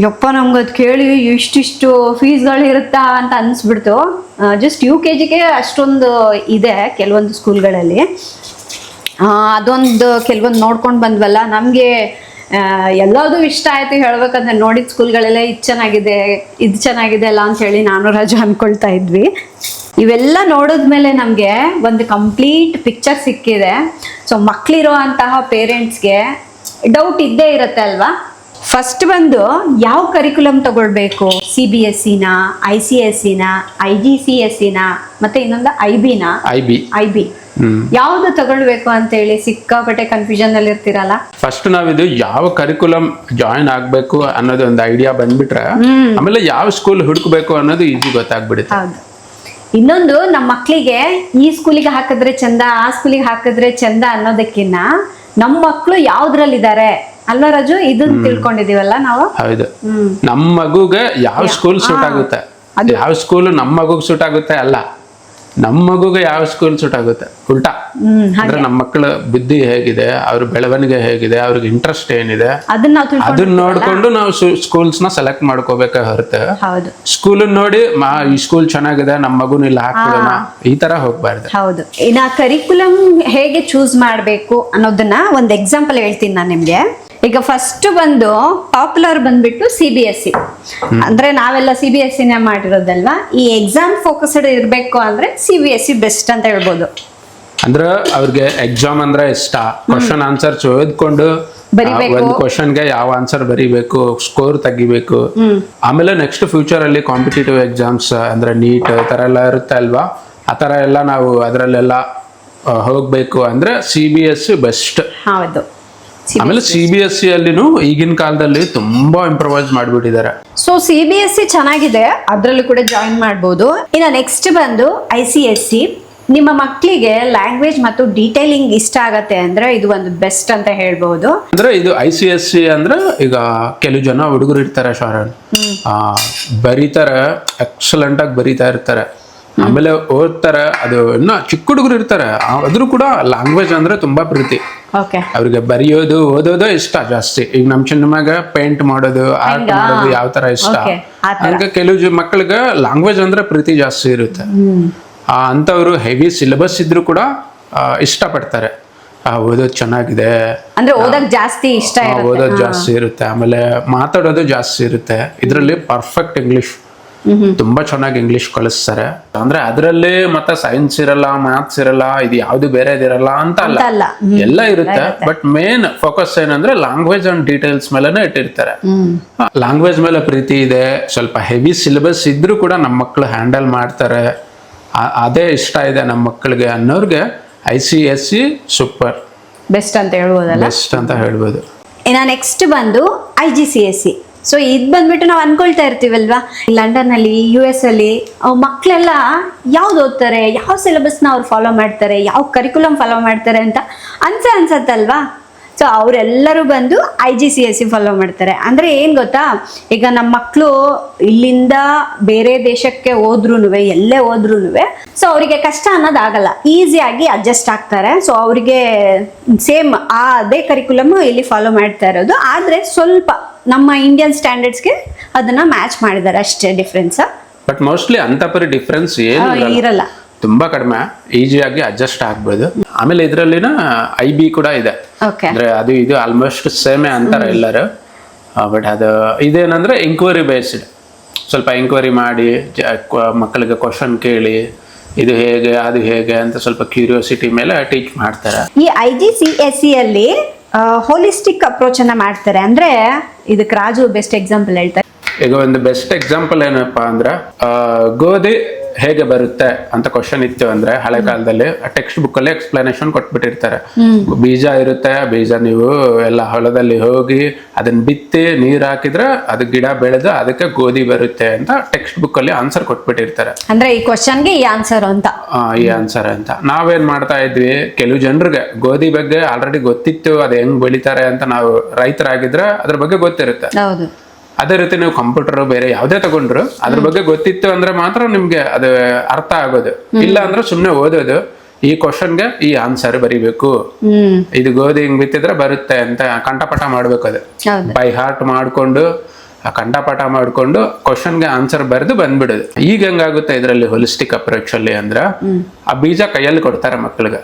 ಯಪ್ಪ, ನಮ್ಗೆ ಅದು ಕೇಳಿ ಇಷ್ಟಿಷ್ಟು ಫೀಸ್ಗಳು ಇರುತ್ತಾ ಅಂತ ಅನಿಸ್ಬಿಡ್ತು. ಜಸ್ಟ್ UKGಗೆ ಅಷ್ಟೊಂದು ಇದೆ ಕೆಲವೊಂದು ಸ್ಕೂಲ್ಗಳಲ್ಲಿ. ಅದೊಂದು ಕೆಲವೊಂದು ನೋಡ್ಕೊಂಡು ಬಂದ್ವಲ್ಲ, ನಮಗೆ ಎಲ್ಲದೂ ಇಷ್ಟ ಆಯಿತು ಹೇಳ್ಬೇಕಂದ್ರೆ. ನೋಡಿದ ಸ್ಕೂಲ್ಗಳೆಲ್ಲ ಇದು ಚೆನ್ನಾಗಿದೆ ಅಲ್ಲ ಅಂತ ಹೇಳಿ ನಾನು ರಾಜು ಅಂದ್ಕೊಳ್ತಾ ಇದ್ವಿ. ಇವೆಲ್ಲ ನೋಡಿದ್ಮೇಲೆ ನಮಗೆ ಒಂದು ಕಂಪ್ಲೀಟ್ ಪಿಕ್ಚರ್ ಸಿಕ್ಕಿದೆ. ಸೊ ಮಕ್ಕಳಿರೋ ಅಂತಹ ಪೇರೆಂಟ್ಸ್ಗೆ ಡೌಟ್ ಇರುತ್ತೆ ಅಲ್ವಾ. ಫಸ್ಟ್ ಬಂದು ಯಾವ ಕರಿಕ್ಯುಲಮ್ ತಗೊಳ್ಬೇಕು, CBSEನ, ICSEನ, IGCSEನ, ಮತ್ತೆ ಇನ್ನೊಂದು IB ಯಾವ್ದು ತಗೊಳ್ಬೇಕು ಅಂತ ಹೇಳಿ ಸಿಕ್ಕಾಪಟ್ಟೆ ಕನ್ಫ್ಯೂಷನ್ ಅಲ್ಲಿ ಇರ್ತೀರಲ್ಲ. ಫಸ್ಟ್ ನಾವಿದು ಯಾವ ಕರಿಕ್ಯುಲಮ್ ಜಾಯಿನ್ ಆಗ್ಬೇಕು ಅನ್ನೋದು ಒಂದು ಐಡಿಯಾ ಬಂದ್ಬಿಟ್ರೆ ಆಮೇಲೆ ಯಾವ ಸ್ಕೂಲ್ ಹುಡುಕ್ಬೇಕು ಅನ್ನೋದು ಈಸಿ ಗೊತ್ತಾಗ್ಬಿಡುತ್ತೆ. ಹೌದು. ಇನ್ನೊಂದು, ನಮ್ಮ ಮಕ್ಕಳಿಗೆ ಈ ಸ್ಕೂಲಿಗೆ ಹಾಕಿದ್ರೆ ಚಂದ, ಆ ಸ್ಕೂಲಿಗೆ ಹಾಕಿದ್ರೆ ಚಂದ ಅನ್ನೋದಕ್ಕಿನ್ನ ನಮ್ಮ ಮಕ್ಕಳು ಯಾವ್ದ್ರಲ್ಲಿದ್ದಾರೆ ಅಲ್ವಾ ರಾಜು, ಇದನ್ನ ತಿಳ್ಕೊಂಡಿದೀವಲ್ಲ ನಾವು. ಹೌದು, ನಮ್ಮ ಮಗುಗೆ ಯಾವ ಸ್ಕೂಲ್ ಸೂಟ್ ಆಗುತ್ತೆ, ಯಾವ ಸ್ಕೂಲ್ ನಮ್ಮ ಮಗುಗೆ ಸೂಟ್ ಆಗುತ್ತೆ ಅಲ್ಲ, ನಮ್ಮ ಮಗುಗೆ ಯಾವ ಸ್ಕೂಲ್ ಸೂಟ್ ಆಗುತ್ತೆ, ಉಲ್ಟಾ. ಅಂದ್ರೆ ನಮ್ಮ ಮಕ್ಕಳ ಬುದ್ಧಿ ಹೇಗಿದೆ, ಅವ್ರ ಬೆಳವಣಿಗೆ ಹೇಗಿದೆ, ಅವ್ರಿಗೆ ಇಂಟ್ರೆಸ್ಟ್ ಏನಿದೆ, ಅದನ್ನ ನೋಡ್ಕೊಂಡು ನಾವು ಸ್ಕೂಲ್ಸ್ ನ ಸೆಲೆಕ್ಟ್ ಮಾಡ್ಕೋಬೇಕ ಹೊರತು ಸ್ಕೂಲ್ ನೋಡಿ ಈ ಸ್ಕೂಲ್ ಚೆನ್ನಾಗಿದೆ ನಮ್ಮ ಮಗುನ ಇಲ್ಲಿ ಹಾಕ್ಬಿಡೋಣ ಈ ತರ ಹೋಗ್ಬಾರ್ದು. ಹೌದು. ಇನ್ನ ಕರಿಕ್ಯುಲಮ್ ಹೇಗೆ ಚೂಸ್ ಮಾಡ್ಬೇಕು ಅನ್ನೋದನ್ನ ಒಂದು ಎಕ್ಸಾಂಪಲ್ ಹೇಳ್ತೀನಿ ನಾನು ನಿಮ್ಗೆ. ಈಗ ಫಸ್ಟ್ ಬಂದು ಪಾಪ್ಯುಲರ್ ಬಂದ್ಬಿಟ್ಟು CBSE. ಅಂದ್ರೆ ನಾವೆಲ್ಲ CBSEನೇ ಮಾಡಿರೋದಲ್ವಾ. ಈ ಎಕ್ಸಾಮ್ ಫೋಕಸ್ಡ್ ಇರಬೇಕು ಅಂದ್ರೆ CBSE ಬೆಸ್ಟ್ ಅಂತ ಹೇಳ್ಬೋದು. ಅಂದ್ರೆ ಅವ್ರಿಗೆ ಎಕ್ಸಾಮ್ ಅಂದ್ರೆ ಇಷ್ಟ, ಕ್ವಶನ್ ಆನ್ಸರ್ಸ್ ಓದ್ಕೊಂಡು ಒಂದು ಕ್ವಶನ್ಗೆ ಯಾವ ಆನ್ಸರ್ ಬರೀಬೇಕು, ಸ್ಕೋರ್ ತೆಗಿಬೇಕು. ಆಮೇಲೆ ನೆಕ್ಸ್ಟ್ ಫ್ಯೂಚರ್ ಅಲ್ಲಿ ಕಾಂಪಿಟೇಟಿವ್ ಎಕ್ಸಾಮ್ಸ್ ಅಂದ್ರೆ ನೀಟ್ ತರ ಎಲ್ಲ ಇರುತ್ತೆ ಅಲ್ವಾ, ಆ ತರ ಎಲ್ಲ ನಾವು ಅದರಲ್ಲೆಲ್ಲ ಹೋಗ್ಬೇಕು ಅಂದ್ರೆ CBSE ಬೆಸ್ಟ್. ಹೌದು. ಆಮೇಲೆ CBSE ಅಲ್ಲಿನೂ ಈಗಿನ ಕಾಲದಲ್ಲಿ ತುಂಬಾ ಇಂಪ್ರೂವೈಸ್ ಮಾಡ್ಬಿಟ್ಟಿದ್ದಾರೆ. ಸೊ CBSE ಚೆನ್ನಾಗಿದೆ, ಅದ್ರಲ್ಲೂ ಕೂಡ ಜಾಯಿನ್ ಮಾಡ್ಬೋದು. ಇನ್ನು ನೆಕ್ಸ್ಟ್ ಬಂದು ICSE. ನಿಮ್ಮ ಮಕ್ಕಳಿಗೆ ಲ್ಯಾಂಗ್ವೇಜ್ ಮತ್ತು ಡೀಟೇಲಿಂಗ್ ಇಷ್ಟ ಆಗತ್ತೆ ಅಂದ್ರೆ ಇದು ಒಂದು ಬೆಸ್ಟ್ ಅಂತ ಹೇಳ್ಬಹುದು. ಅಂದ್ರೆ ಇದು ICSE ಅಂದ್ರೆ ಈಗ ಕೆಲವು ಜನ ಹುಡುಗರು ಇರ್ತಾರೆ ಶಾರನ್, ಬರೀತಾರೆ, ಎಕ್ಸಲೆಂಟ್ ಆಗಿ ಬರೀತಾ ಇರ್ತಾರೆ, ಆಮೇಲೆ ಓದ್ತಾರೆ. ಅದು ಇನ್ನ ಚಿಕ್ಕ ಹುಡುಗರು ಇರ್ತಾರೆ, ಆದ್ರೂ ಕೂಡ ಲ್ಯಾಂಗ್ವೇಜ್ ಅಂದ್ರೆ ತುಂಬಾ ಪ್ರೀತಿ. ಅವ್ರಿಗೆ ಬರೆಯೋದು ಓದೋದು ಇಷ್ಟ ಜಾಸ್ತಿ. ಈಗ ನಮ್ ಚಿನ್ನಮ್ಮಾಗ ಪೇಂಟ್ ಮಾಡೋದು, ಆರ್ಟ್ ಮಾಡೋದು ಯಾವ ತರ ಇಷ್ಟ, ಹಂಗ ಕೆಲವು ಮಕ್ಕಳಿಗೆ ಲ್ಯಾಂಗ್ವೇಜ್ ಅಂದ್ರೆ ಪ್ರೀತಿ ಜಾಸ್ತಿ ಇರುತ್ತೆ. ಅಂತವ್ರು ಹೆವಿ ಸಿಲೆಬಸ್ ಇದ್ರು ಕೂಡ ಇಷ್ಟಪಡ್ತಾರೆ, ಓದೋದು ಚೆನ್ನಾಗಿದೆ ಅಂದ್ರೆ ಓದೋದು ಜಾಸ್ತಿ ಇಷ್ಟ, ಓದೋದು ಜಾಸ್ತಿ ಇರುತ್ತೆ, ಆಮೇಲೆ ಮಾತಾಡೋದು ಜಾಸ್ತಿ ಇರುತ್ತೆ. ಇದರಲ್ಲಿ ಪರ್ಫೆಕ್ಟ್ ಇಂಗ್ಲಿಷ್, ತುಂಬಾ ಚೆನ್ನಾಗಿ ಇಂಗ್ಲಿಷ್ ಕಲಿಸ್ತಾರೆ. ಅಂದ್ರೆ ಅದರಲ್ಲಿ ಮತ್ತೆ ಸೈನ್ಸ್ ಇರಲ್ಲ, ಮ್ಯಾಥ್ಸ್ ಇರಲ್ಲ, ಇದು ಯಾವ್ದು ಬೇರೆದಿರಲ್ಲ ಅಂತ ಅಲ್ಲ, ಎಲ್ಲ ಇರುತ್ತೆ. ಬಟ್ ಮೇನ್ ಫೋಕಸ್ ಏನಂದ್ರೆ ಲ್ಯಾಂಗ್ವೇಜ್ ಅಂಡ್ ಡೀಟೇಲ್ಸ್ ಮೇಲೆನೆ ಇಟ್ಟಿರ್ತಾರೆ. ಲ್ಯಾಂಗ್ವೇಜ್ ಮೇಲೆ ಪ್ರೀತಿ ಇದೆ, ಸ್ವಲ್ಪ ಹೆವಿ ಸಿಲೆಬಸ್ ಇದ್ರೂ ಕೂಡ ನಮ್ಮ ಮಕ್ಕಳು ಹ್ಯಾಂಡಲ್ ಮಾಡ್ತಾರೆ, ಅದೇ ಇಷ್ಟ ಇದೆ ನಮ್ಮ ಮಕ್ಕಳಿಗೆ ಅನ್ನೋರ್ಗೆ ICSE ಸೂಪರ್ ಬೆಸ್ಟ್ ಅಂತ ಹೇಳ್ಬೋದಲ್ಲ, ಬೆಸ್ಟ್ ಅಂತ ಹೇಳ್ಬೋದು. ಇನ್ನ ನೆಕ್ಸ್ಟ್ ಬಂದು IGCSE. ಸೊ ಇದು ಬಂದ್ಬಿಟ್ಟು ನಾವು ಅನ್ಕೊಳ್ತಾ ಇರ್ತೀವಲ್ವಾ, ಲಂಡನ್ ಅಲ್ಲಿ US ಅಲ್ಲಿ ಮಕ್ಕಳೆಲ್ಲ ಯಾವ್ದು ಓದ್ತಾರೆ, ಯಾವ ಸಿಲೆಬಸ್ನ ಅವ್ರು ಫಾಲೋ ಮಾಡ್ತಾರೆ, ಯಾವ ಕರಿಕ್ಯುಲಮ್ ಫಾಲೋ ಮಾಡ್ತಾರೆ ಅಂತ ಅನ್ಸತ್ತಲ್ವಾ. ಸೊ ಅವರೆಲ್ಲರೂ ಬಂದು IGCSE ಫಾಲೋ ಮಾಡ್ತಾರೆ. ಅಂದರೆ ಏನು ಗೊತ್ತಾ, ಈಗ ನಮ್ಮ ಮಕ್ಕಳು ಇಲ್ಲಿಂದ ಬೇರೆ ದೇಶಕ್ಕೆ ಹೋದ್ರೂ, ಎಲ್ಲೇ ಹೋದ್ರೂ ಸೊ ಅವರಿಗೆ ಕಷ್ಟ ಅನ್ನೋದಾಗಲ್ಲ, ಈಸಿಯಾಗಿ ಅಡ್ಜಸ್ಟ್ ಆಗ್ತಾರೆ. ಸೊ ಅವರಿಗೆ ಸೇಮ್ ಅದೇ ಕರಿಕ್ಯುಲಮ್ ಇಲ್ಲಿ ಫಾಲೋ ಮಾಡ್ತಾ ಇರೋದು, ಆದರೆ ಸ್ವಲ್ಪ ನಮ್ಮ ಇಂಡಿಯನ್ ಸ್ಟ್ಯಾಂಡರ್ಡ್ಸ್ಗೆ ಅದನ್ನ ಮ್ಯಾಚ್ ಮಾಡಿದ್ದಾರೆ, ಅಷ್ಟೇ ಡಿಫ್ರೆನ್ಸ್. ಬಟ್ ಮೋಸ್ಟ್ಲಿ ಅಂತ ಪರಿ ಡಿಫ್ರೆನ್ಸ್ ಏನು ಇರಲ್ಲ, ತುಂಬಾ ಕಡಿಮೆ, ಈಸಿಯಾಗಿ ಅಡ್ಜಸ್ಟ್ ಆಗ್ಬೋದು. ಆಮೇಲೆ ಇದ್ರಲ್ಲಿನ IB ಕೂಡ ಇದೆ, ಅಂದ್ರೆ ಅದು ಇದು ಆಲ್ಮೋಸ್ಟ್ ಸೇಮೇ ಅಂತಾರೆ ಎಲ್ಲರೂ. ಬಟ್ ಅದು ಇದೇನಂದ್ರೆ ಎಂಕ್ವೈರಿ ಬೇಸ್ಡ್, ಸ್ವಲ್ಪ ಎಂಕ್ವೈರಿ ಮಾಡಿ ಮಕ್ಕಳಿಗೆ ಕ್ವಶನ್ ಕೇಳಿ ಇದು ಹೇಗೆ ಅದು ಹೇಗೆ ಅಂತ ಸ್ವಲ್ಪ ಕ್ಯೂರಿಯಾಸಿಟಿ ಮೇಲೆ ಟೀಚ್ ಮಾಡ್ತಾರೆ. ಈ IGCSE ಅಲ್ಲಿ ಹೋಲಿಸ್ಟಿಕ್ ಅಪ್ರೋಚ್ ಅನ್ನ ಮಾಡ್ತಾರೆ. ಅಂದ್ರೆ ಇದಕ್ಕೆ ರಾಜು ಬೆಸ್ಟ್ ಎಕ್ಸಾಂಪಲ್ ಹೇಳ್ತಾರೆ. ಈಗ ಒಂದು ಬೆಸ್ಟ್ ಎಕ್ಸಾಂಪಲ್ ಏನಪ್ಪಾ ಅಂದ್ರೆ, ಗೋಧಿ ಹೇಗೆ ಬರುತ್ತೆ ಅಂತ ಕ್ವಶನ್ ಇತ್ತು ಅಂದ್ರೆ ಹಳೆ ಕಾಲದಲ್ಲಿ ಟೆಕ್ಸ್ಟ್ ಬುಕ್ ಅಲ್ಲಿ ಎಕ್ಸ್ಪ್ಲನೇಷನ್ ಕೊಟ್ಬಿಟ್ಟಿರ್ತಾರೆ. ಬೀಜ ಇರುತ್ತೆ, ಬೀಜ ನೀವು ಎಲ್ಲ ಹೊಲದಲ್ಲಿ ಹೋಗಿ ಅದನ್ನ ಬಿತ್ತಿ ನೀರ್ ಹಾಕಿದ್ರೆ ಅದು ಗಿಡ ಬೆಳೆದು ಅದಕ್ಕೆ ಗೋಧಿ ಬರುತ್ತೆ ಅಂತ ಟೆಕ್ಸ್ಟ್ ಬುಕ್ ಅಲ್ಲಿ ಆನ್ಸರ್ ಕೊಟ್ಬಿಟ್ಟಿರ್ತಾರೆ. ಅಂದ್ರೆ ಈ ಕ್ವಶನ್ಗೆ ಈ ಆನ್ಸರ್ ಅಂತ, ಈ ಆನ್ಸರ್ ಅಂತ. ನಾವೇನ್ ಮಾಡ್ತಾ ಇದ್ವಿ, ಕೆಲವು ಜನರಿಗೆ ಗೋಧಿ ಬಗ್ಗೆ ಆಲ್ರೆಡಿ ಗೊತ್ತಿತ್ತು, ಅದು ಹೆಂಗ್ ಬೆಳಿತಾರೆ ಅಂತ. ನಾವು ರೈತರಾಗಿದ್ರೆ ಅದ್ರ ಬಗ್ಗೆ ಗೊತ್ತಿರುತ್ತೆ. ಹೌದು. ಅದೇ ರೀತಿ ನೀವು ಕಂಪ್ಯೂಟರ್ ಬೇರೆ ಯಾವ್ದೇ ತಗೊಂಡ್ರು ಅದ್ರ ಬಗ್ಗೆ ಗೊತ್ತಿತ್ತು ಅಂದ್ರೆ ಮಾತ್ರ ನಿಮ್ಗೆ ಅದು ಅರ್ಥ ಆಗೋದು. ಇಲ್ಲ ಅಂದ್ರೆ ಸುಮ್ನೆ ಓದೋದು, ಈ ಕ್ವಶನ್ಗೆ ಈ ಆನ್ಸರ್ ಬರಿಬೇಕು, ಇದು ಗೋಧಿ ಹಿಂಗ್ ಬಿತ್ತಿದ್ರೆ ಬರುತ್ತೆ ಅಂತ ಕಂಠಪಾಠ ಮಾಡ್ಬೇಕು. ಅದು ಬೈ ಹಾರ್ಟ್ ಮಾಡ್ಕೊಂಡು ಕಂಠಪಾಠ ಮಾಡ್ಕೊಂಡು ಕ್ವಶನ್ಗೆ ಆನ್ಸರ್ ಬರೆದು ಬಂದ್ಬಿಡೋದು. ಈಗ ಹೆಂಗಾಗುತ್ತೆ ಇದ್ರಲ್ಲಿ ಹೋಲಿಸ್ಟಿಕ್ ಅಪ್ರೋಚ್ ಅಲ್ಲಿ ಅಂದ್ರ, ಆ ಬೀಜ ಕೈಯಲ್ಲಿ ಕೊಡ್ತಾರೆ ಮಕ್ಕಳಿಗೆ,